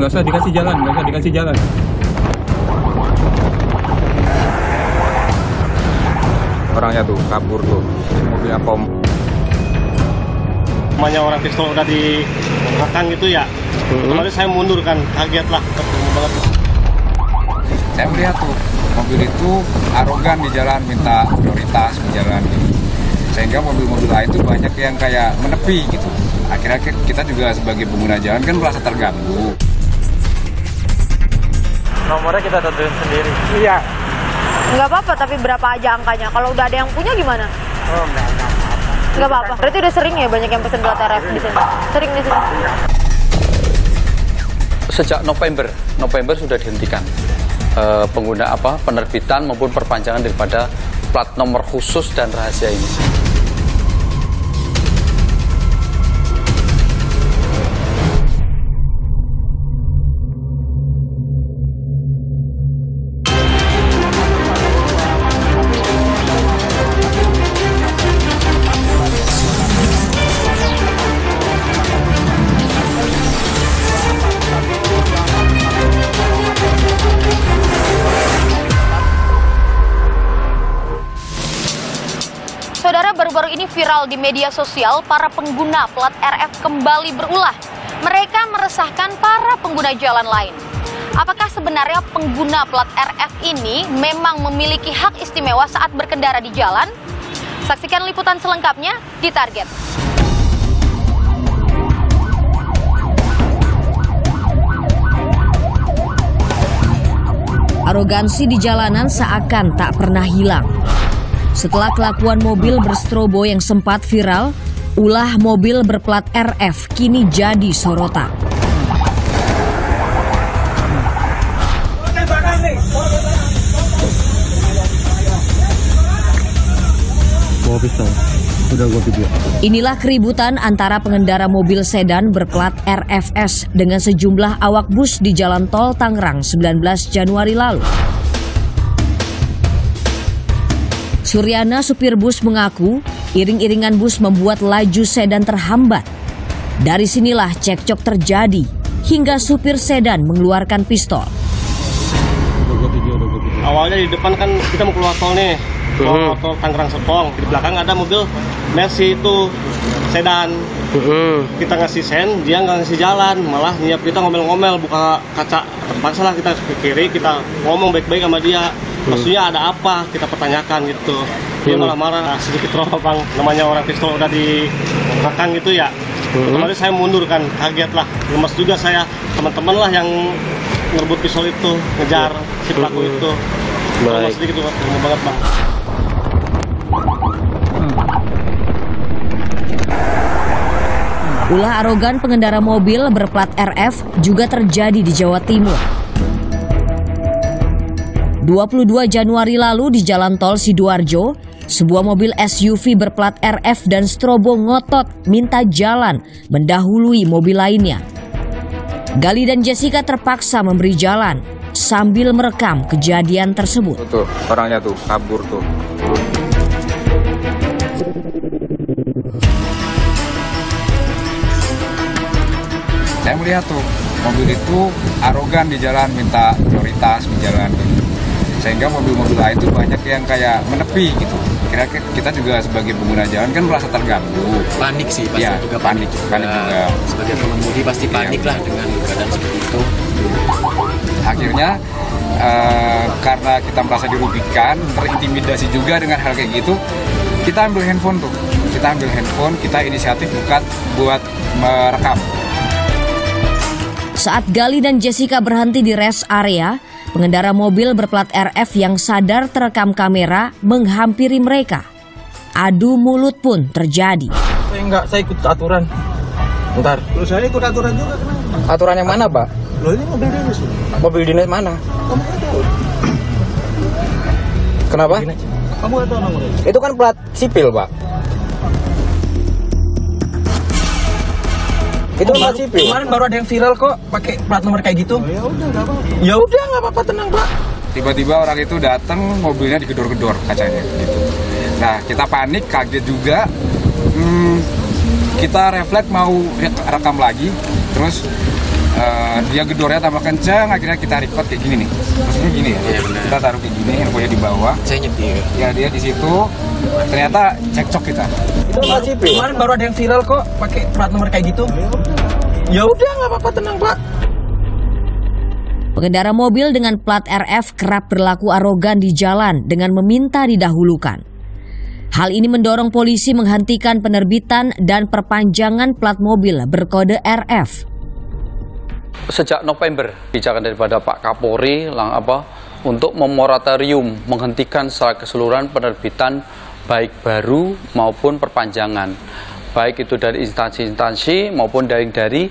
Nggak usah dikasih jalan, nggak usah dikasih jalan. Orangnya tuh kabur tuh, mobilnya pom. Namanya orang pistol udah di belakang gitu ya. Kemarin saya mundur kan, kaget lah, ketemu banget. Saya melihat tuh mobil itu arogan di jalan, minta prioritas di jalan gitu. Sehingga mobil-mobil lain itu banyak yang kayak menepi gitu. Akhirnya kita juga sebagai pengguna jalan kan merasa terganggu. Nomornya kita tentuin sendiri. Iya. Nggak apa-apa, tapi berapa aja angkanya? Kalau udah ada yang punya gimana? Oh, Nggak apa-apa. Berarti udah sering ya banyak yang pesen plat RF di sini? Sering di sini? Sejak November sudah dihentikan pengguna penerbitan maupun perpanjangan daripada plat nomor khusus dan rahasia ini. Saudara, baru-baru ini viral di media sosial, para pengguna plat RF kembali berulah. Mereka meresahkan para pengguna jalan lain. Apakah sebenarnya pengguna plat RF ini memang memiliki hak istimewa saat berkendara di jalan? Saksikan liputan selengkapnya di Target. Arogansi di jalanan seakan tak pernah hilang. Setelah kelakuan mobil berstrobo yang sempat viral, ulah mobil berplat RF kini jadi sorotan. Inilah keributan antara pengendara mobil sedan berplat RFS dengan sejumlah awak bus di Jalan Tol Tangerang 19 Januari lalu. Suryana, supir bus, mengaku iring-iringan bus membuat laju sedan terhambat. Dari sinilah cekcok terjadi hingga supir sedan mengeluarkan pistol. Awalnya di depan kan kita mau keluar tol nih, keluar tol Tangerang Serpong. Di belakang ada mobil Mercy itu sedan. Kita ngasih sen, dia nggak ngasih jalan, malah nyiap kita ngomel-ngomel, buka kaca. Terpaksa lah kita ke kiri, kita ngomong baik-baik sama dia. Maksudnya ada apa? Kita pertanyakan gitu. Dia marah-marah, sedikit roh bang. Namanya orang pistol udah di belakang gitu ya. Kemarin saya mundur kan, kaget lah. Lemas juga saya, teman-teman lah yang ngerebut pistol itu, ngejar si pelaku itu. Lemas sedikit tuh, terima banget bang. Ulah arogan pengendara mobil berplat RF juga terjadi di Jawa Timur. 22 Januari lalu di Jalan Tol Sidoarjo, sebuah mobil SUV berplat RF dan strobo ngotot minta jalan mendahului mobil lainnya. Gali dan Jessica terpaksa memberi jalan sambil merekam kejadian tersebut. Tuh, orangnya tuh kabur tuh. Saya melihat tuh mobil itu arogan di jalan, minta prioritas di jalan gitu. Sehingga mobil-mobil lain itu banyak yang kayak menepi gitu. Kira-kira kita juga sebagai pengguna jalan kan merasa terganggu. Panik sih, pasti ya, juga panik juga. Sebagai pengemudi pasti panik lah dengan keadaan seperti itu. Akhirnya karena kita merasa dirugikan, terintimidasi juga dengan hal kayak gitu, kita ambil handphone tuh. Kita inisiatif buat merekam. Saat Gali dan Jessica berhenti di rest area, pengendara mobil berplat RF yang sadar terekam kamera menghampiri mereka. Adu mulut pun terjadi. Saya ikut aturan. Bentar. Terus saya ikut aturan juga. Kenapa? Aturan yang mana, Pak? Loh ini mobil dinas. Mobil dinas mana? Kamu kan tahu. Kenapa? Kamu kan tahu nomornya. Itu kan plat sipil, Pak. Itu plat sipil. Kemarin baru ada yang viral kok pakai plat nomor kayak gitu. Ya udah nggak apa-apa. Ya udah nggak apa-apa, tenang Pak. Tiba-tiba orang itu datang, mobilnya digedor-gedor kacanya gitu. Nah kita panik, kaget juga. Kita refleks mau rekam lagi, terus dia gedornya tambah kencang, akhirnya kita record kayak gini nih. Maksudnya gini ya, kita taruh kayak gini, infonya di bawah. Saya nyetir. Ya dia di situ, ternyata cekcok kita. Itu masih kemarin baru ada yang viral kok pakai plat nomor kayak gitu. Ya udah nggak apa-apa, tenang Pak. Pengendara mobil dengan plat RF kerap berlaku arogan di jalan dengan meminta didahulukan. Hal ini mendorong polisi menghentikan penerbitan dan perpanjangan plat mobil berkode RF. Sejak November, kebijakan daripada Pak Kapolri untuk memoratorium, menghentikan secara keseluruhan penerbitan baik baru maupun perpanjangan, baik itu dari instansi-instansi maupun dari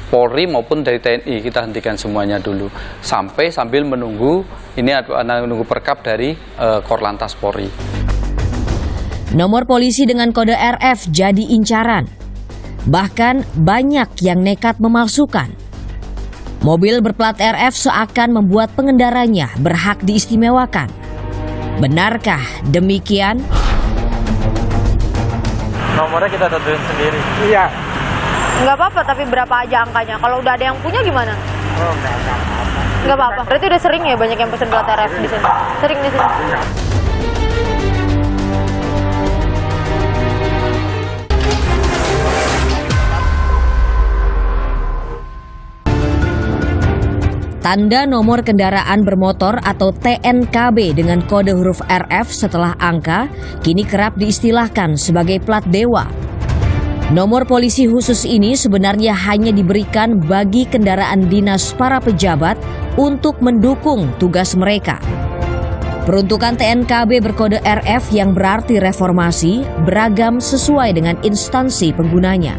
Polri maupun dari TNI. Kita hentikan semuanya dulu sambil menunggu perkap dari Korlantas Polri. Nomor polisi dengan kode RF jadi incaran. Bahkan banyak yang nekat memalsukan. Mobil berplat RF seakan membuat pengendaranya berhak diistimewakan. Benarkah demikian? Nomornya kita tentuin sendiri. Iya. Nggak apa-apa, tapi berapa aja angkanya? Kalau udah ada yang punya gimana? Oh, Nggak apa-apa. Berarti udah sering ya banyak yang pesen plat RF di sini? Sering di sini? Tanda nomor kendaraan bermotor atau TNKB dengan kode huruf RF setelah angka kini kerap diistilahkan sebagai plat dewa. Nomor polisi khusus ini sebenarnya hanya diberikan bagi kendaraan dinas para pejabat untuk mendukung tugas mereka. Peruntukan TNKB berkode RF yang berarti reformasi beragam sesuai dengan instansi penggunanya.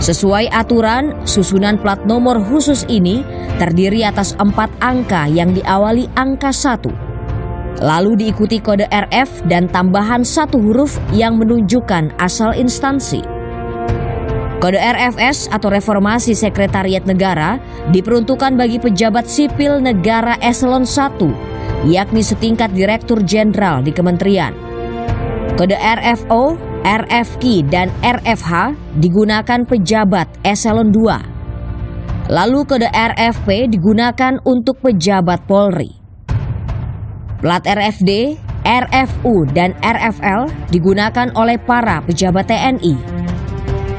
Sesuai aturan, susunan plat nomor khusus ini terdiri atas 4 angka yang diawali angka 1. Lalu diikuti kode RF dan tambahan 1 huruf yang menunjukkan asal instansi. Kode RFS atau Reformasi Sekretariat Negara diperuntukkan bagi pejabat sipil negara eselon 1, yakni setingkat Direktur Jenderal di Kementerian. Kode RFO, RFQ, dan RFH digunakan pejabat eselon 2. Lalu kode RFP digunakan untuk pejabat Polri. Plat RFD, RFU, dan RFL digunakan oleh para pejabat TNI.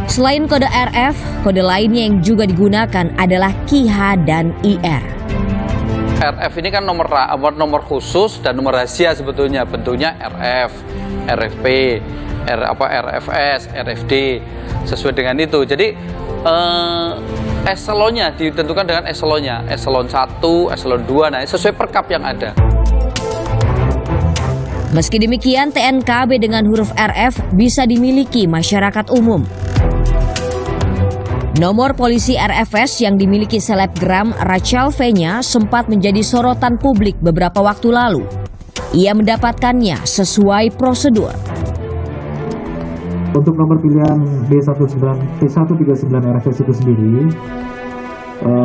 Selain kode RF, kode lainnya yang juga digunakan adalah KIH dan IR. RF ini kan nomor khusus dan nomor rahasia sebetulnya, bentuknya RF, RFP, RFS, RFD, sesuai dengan itu. Jadi eselonnya ditentukan dengan eselonnya, eselon 1, eselon 2, nah sesuai perkap yang ada. Meski demikian, TNKB dengan huruf RF bisa dimiliki masyarakat umum. Nomor polisi RFS yang dimiliki selebgram Rachel V-nya sempat menjadi sorotan publik beberapa waktu lalu. Ia mendapatkannya sesuai prosedur. Untuk nomor pilihan B139 RFS itu sendiri,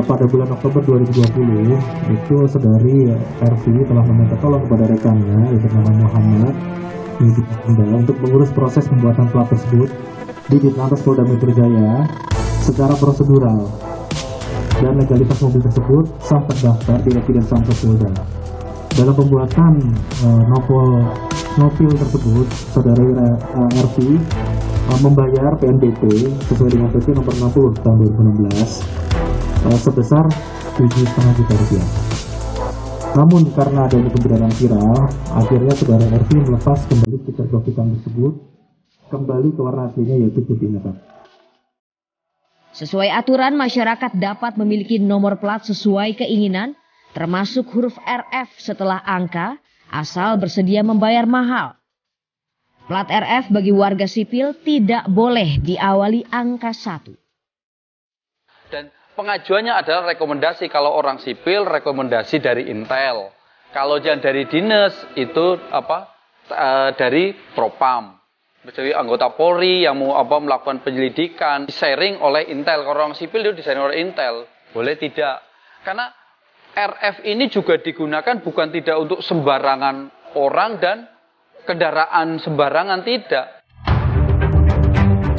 pada bulan Oktober 2020, itu saudari RV telah meminta tolong kepada rekannya yang bernama Muhammad untuk mengurus proses pembuatan plat tersebut di Ditlantas Polda Metro Jaya secara prosedural, dan legalitas mobil tersebut sah terdaftar di Evidence Samsat Polda. Dalam pembuatan nopil tersebut, saudari RV membayar PNBP sesuai dengan PP nomor 60 tahun 2016 sebesar Rp7,5 juta. Namun karena adanya pembedaran viral, akhirnya saudara RV melepas kembali stiker hitam tersebut kembali ke warna aslinya, yaitu putih metal. Sesuai aturan, masyarakat dapat memiliki nomor plat sesuai keinginan, termasuk huruf RF setelah angka, asal bersedia membayar mahal. Plat RF bagi warga sipil tidak boleh diawali angka 1. Dan pengajuannya adalah rekomendasi. Kalau orang sipil, rekomendasi dari Intel. Kalau yang dari dinas, itu dari Propam. Jadi anggota Polri yang mau melakukan penyelidikan, sharing oleh Intel. Kalau orang sipil itu disaring oleh Intel, boleh tidak? Karena RF ini juga digunakan bukan tidak untuk sembarangan orang dan kendaraan sembarangan, tidak.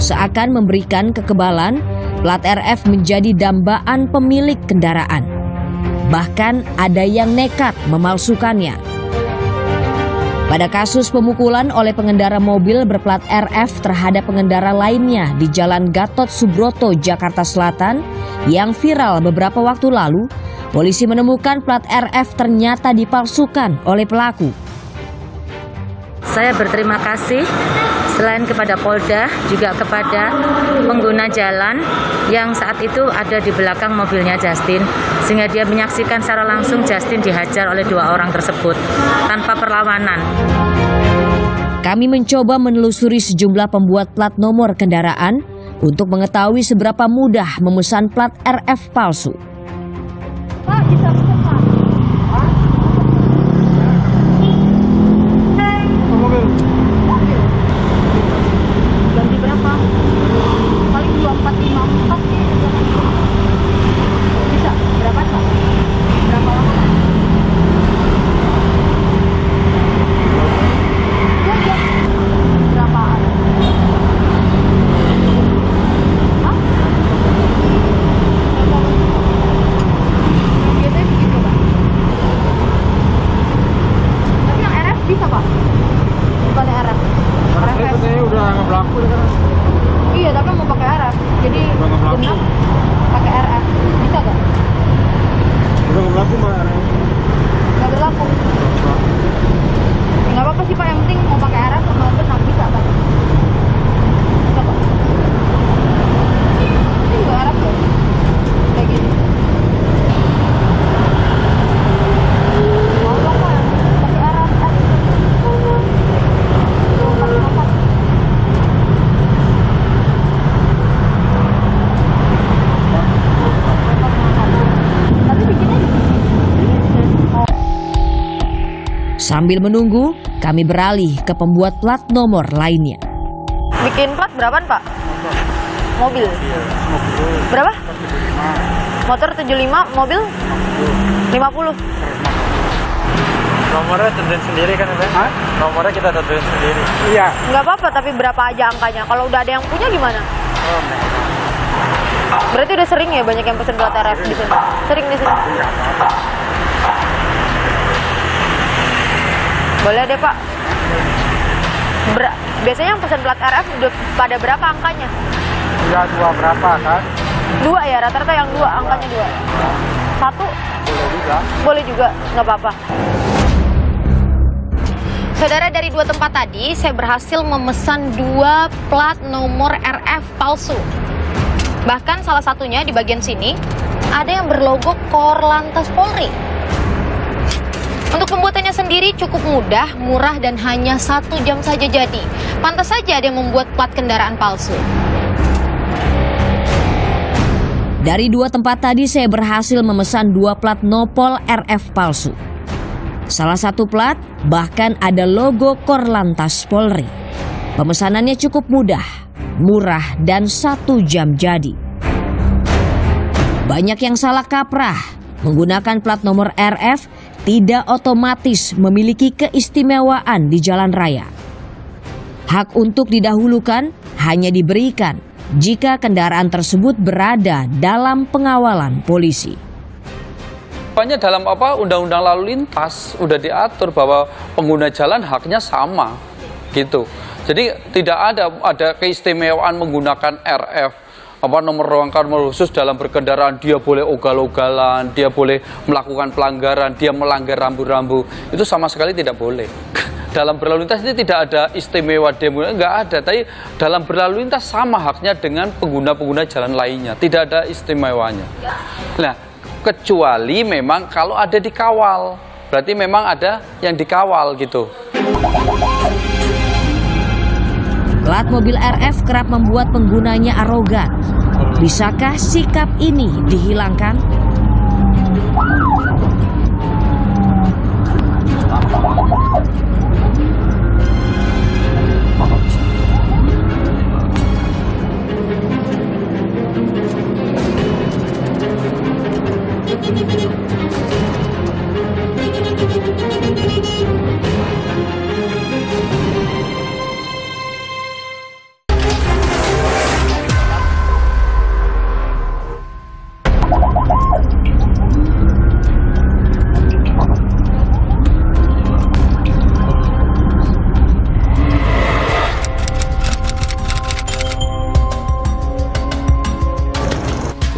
Seakan memberikan kekebalan, plat RF menjadi dambaan pemilik kendaraan. Bahkan ada yang nekat memalsukannya. Pada kasus pemukulan oleh pengendara mobil berplat RF terhadap pengendara lainnya di Jalan Gatot Subroto, Jakarta Selatan yang viral beberapa waktu lalu, polisi menemukan plat RF ternyata dipalsukan oleh pelaku. Saya berterima kasih selain kepada Polda juga kepada pengguna jalan yang saat itu ada di belakang mobilnya Justin, sehingga dia menyaksikan secara langsung Justin dihajar oleh 2 orang tersebut tanpa perlawanan. Kami mencoba menelusuri sejumlah pembuat plat nomor kendaraan untuk mengetahui seberapa mudah memesan plat RF palsu. Pak, bisa pesan Pak? Ganti berapa? Paling 2454 sih. Bisa? Berapa Pak? Berapa lama? Ya. Berapaan? Hah? Biasanya begitu Pak. Tapi yang RF bisa Pak? Bukan RF. RF udah nggak berlaku kan? Iya, tapi mau pakai RF. Jadi genap pakai RF. Bisa gak? Udah nggak berlaku mah RF. Nggak berlaku. Nggak apa-apa sih Pak, yang penting mau pakai RF sama genap bisa kan? Bisa Pak? Ini juga RF loh. Kayak gini. Mau dong Pak, pakai RF. Sambil menunggu, kami beralih ke pembuat plat nomor lainnya. Bikin plat berapaan Pak? Mobil? Berapa? Motor 75, mobil? 50. Nomornya tentuin sendiri kan Pak? Nomornya kita tentuin sendiri. Iya. Nggak apa-apa, tapi berapa aja angkanya? Kalau udah ada yang punya gimana? Berarti udah sering ya banyak yang pesen plat RF di sini? Sering di sini? Boleh deh Pak. Biasanya yang pesen plat RF udah pada berapa angkanya? Iya, 2 berapa kan? 2 ya, rata-rata yang 2, angkanya 2. 1? Boleh juga. Boleh juga, nggak apa-apa. Saudara, dari 2 tempat tadi saya berhasil memesan 2 plat nomor RF palsu. Bahkan salah satunya di bagian sini ada yang berlogo Korlantas Polri. Untuk pembuatannya sendiri cukup mudah, murah, dan hanya 1 jam saja jadi. Pantas saja ada yang membuat plat kendaraan palsu. Dari 2 tempat tadi saya berhasil memesan 2 plat nopol RF palsu. Salah satu plat bahkan ada logo Korlantas Polri. Pemesanannya cukup mudah, murah, dan 1 jam jadi. Banyak yang salah kaprah. Menggunakan plat nomor RF tidak otomatis memiliki keistimewaan di jalan raya. Hak untuk didahulukan hanya diberikan jika kendaraan tersebut berada dalam pengawalan polisi. Rupanya dalam undang-undang lalu lintas udah diatur bahwa pengguna jalan haknya sama gitu. Jadi tidak ada keistimewaan menggunakan RF. Nomor rangkaian khusus dalam berkendaraan, dia boleh ugal-ugalan, dia boleh melakukan pelanggaran, dia melanggar rambu-rambu, itu sama sekali tidak boleh. Dalam berlalu lintas ini tidak ada istimewa demo, nggak ada. Tapi dalam berlalu lintas sama haknya dengan pengguna-pengguna jalan lainnya, tidak ada istimewanya. Nah, kecuali memang kalau ada dikawal, berarti memang ada yang dikawal gitu. Plat mobil RF kerap membuat penggunanya arogan. Bisakah sikap ini dihilangkan?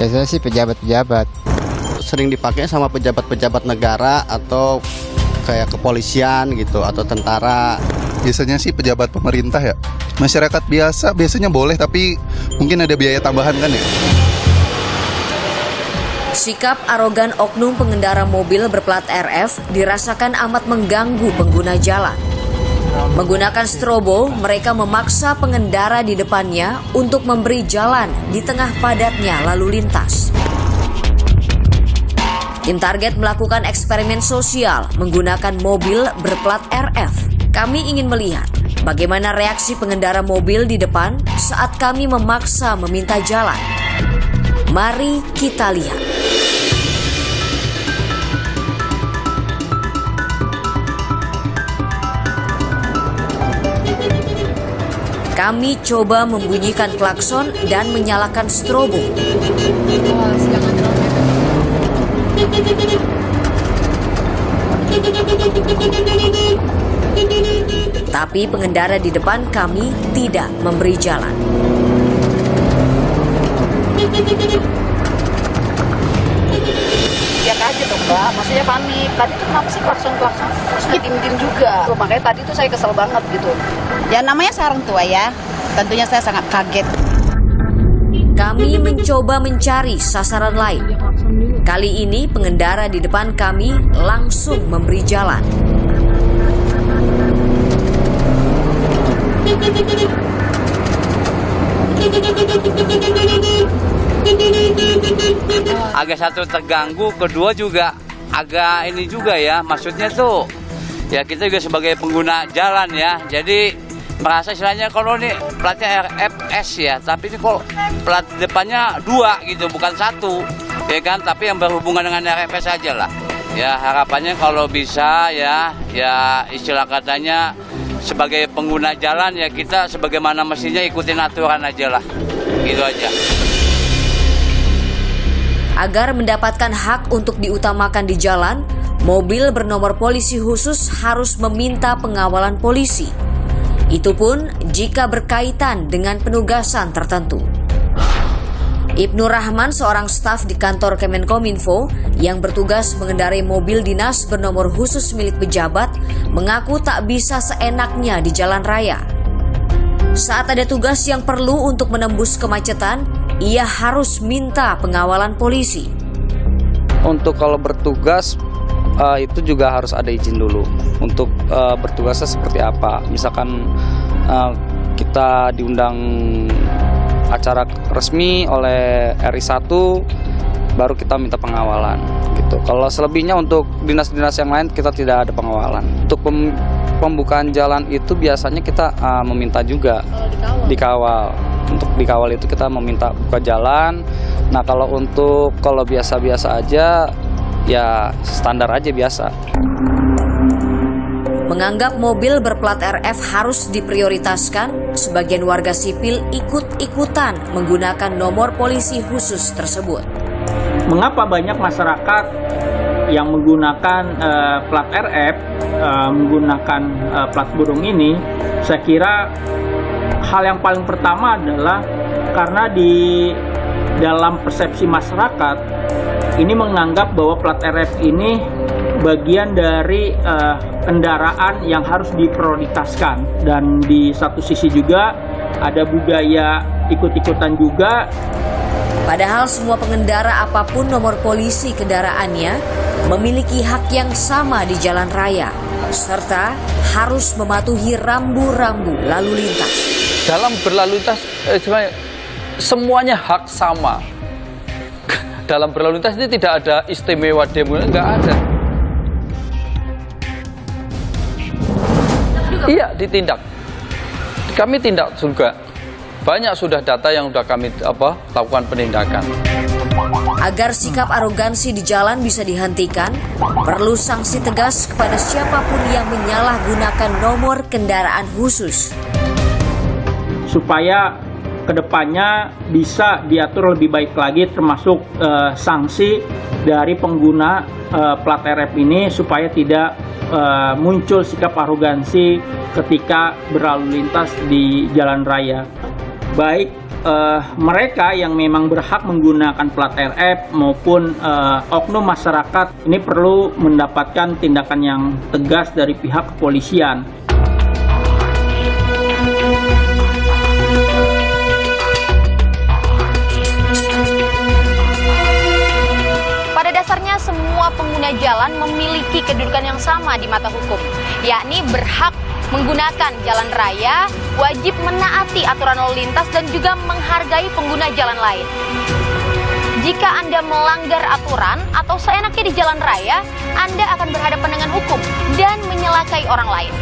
Biasanya sih pejabat-pejabat. Sering dipakai sama pejabat-pejabat negara atau kayak kepolisian gitu atau tentara. Biasanya sih pejabat pemerintah ya. Masyarakat biasa biasanya boleh, tapi mungkin ada biaya tambahan kan ya. Sikap arogan oknum pengendara mobil berplat RF dirasakan amat mengganggu pengguna jalan. Menggunakan strobo, mereka memaksa pengendara di depannya untuk memberi jalan di tengah padatnya lalu lintas. Tim Target melakukan eksperimen sosial menggunakan mobil berplat RF. Kami ingin melihat bagaimana reaksi pengendara mobil di depan saat kami memaksa meminta jalan. Mari kita lihat. Kami coba membunyikan klakson dan menyalakan strobo. Tapi pengendara di depan kami tidak memberi jalan. Ya kaget dong Mbak, maksudnya panik. Tadi tuh kenapa sih klakson-klakson? Terus ngedim-dim juga. Tuh, makanya tadi tuh saya kesel banget gitu. Ya namanya seorang tua ya, tentunya saya sangat kaget. Kami mencoba mencari sasaran lain. Kali ini pengendara di depan kami langsung memberi jalan. Agak satu terganggu, kedua juga agak ini juga ya, maksudnya tuh ya kita juga sebagai pengguna jalan ya, jadi merasa istilahnya kalau ini platnya RFS ya, tapi ini kok plat depannya 2 gitu, bukan 1 ya kan, tapi yang berhubungan dengan RFS aja lah ya. Harapannya kalau bisa ya istilah katanya sebagai pengguna jalan ya kita sebagaimana mestinya ikutin aturan aja lah, gitu aja. Agar mendapatkan hak untuk diutamakan di jalan, mobil bernomor polisi khusus harus meminta pengawalan polisi. Itu pun jika berkaitan dengan penugasan tertentu. Ibnu Rahman, seorang staf di kantor Kemenkominfo yang bertugas mengendarai mobil dinas bernomor khusus milik pejabat, mengaku tak bisa seenaknya di jalan raya. Saat ada tugas yang perlu untuk menembus kemacetan, ia harus minta pengawalan polisi. Untuk kalau bertugas itu juga harus ada izin dulu untuk bertugasnya seperti apa. Misalkan kita diundang acara resmi oleh RI1, baru kita minta pengawalan gitu. Kalau selebihnya untuk dinas-dinas yang lain kita tidak ada pengawalan. Untuk pembukaan jalan itu biasanya kita meminta juga dikawal. Untuk dikawal itu kita meminta buka jalan. Nah kalau biasa-biasa aja ya standar aja biasa. Menganggap mobil berplat RF harus diprioritaskan, sebagian warga sipil ikut-ikutan menggunakan nomor polisi khusus tersebut. Mengapa banyak masyarakat yang menggunakan plat RF, menggunakan plat burung ini? Saya kira hal yang paling pertama adalah karena di dalam persepsi masyarakat ini menganggap bahwa plat RF ini bagian dari kendaraan yang harus diprioritaskan, dan di satu sisi juga ada budaya ikut-ikutan juga. Padahal semua pengendara apapun nomor polisi kendaraannya memiliki hak yang sama di jalan raya, serta harus mematuhi rambu-rambu lalu lintas. Dalam berlalu lintas semuanya hak sama. Dalam berlalu lintas ini tidak ada istimewa demo, nggak ada. Iya, ditindak. Kami tindak juga. Banyak sudah data yang sudah kami lakukan penindakan. Agar sikap arogansi di jalan bisa dihentikan, perlu sanksi tegas kepada siapapun yang menyalahgunakan nomor kendaraan khusus. Supaya kedepannya bisa diatur lebih baik lagi, termasuk sanksi dari pengguna plat RF ini supaya tidak muncul sikap arogansi ketika berlalu lintas di jalan raya, baik mereka yang memang berhak menggunakan plat RF maupun oknum masyarakat ini perlu mendapatkan tindakan yang tegas dari pihak kepolisian. Pada dasarnya semua pengguna jalan memiliki kedudukan yang sama di mata hukum, yakni berhak menggunakan jalan raya, wajib menaati aturan lalu lintas dan juga menghargai pengguna jalan lain. Jika Anda melanggar aturan atau seenaknya di jalan raya, Anda akan berhadapan dengan hukum dan menyelakai orang lain.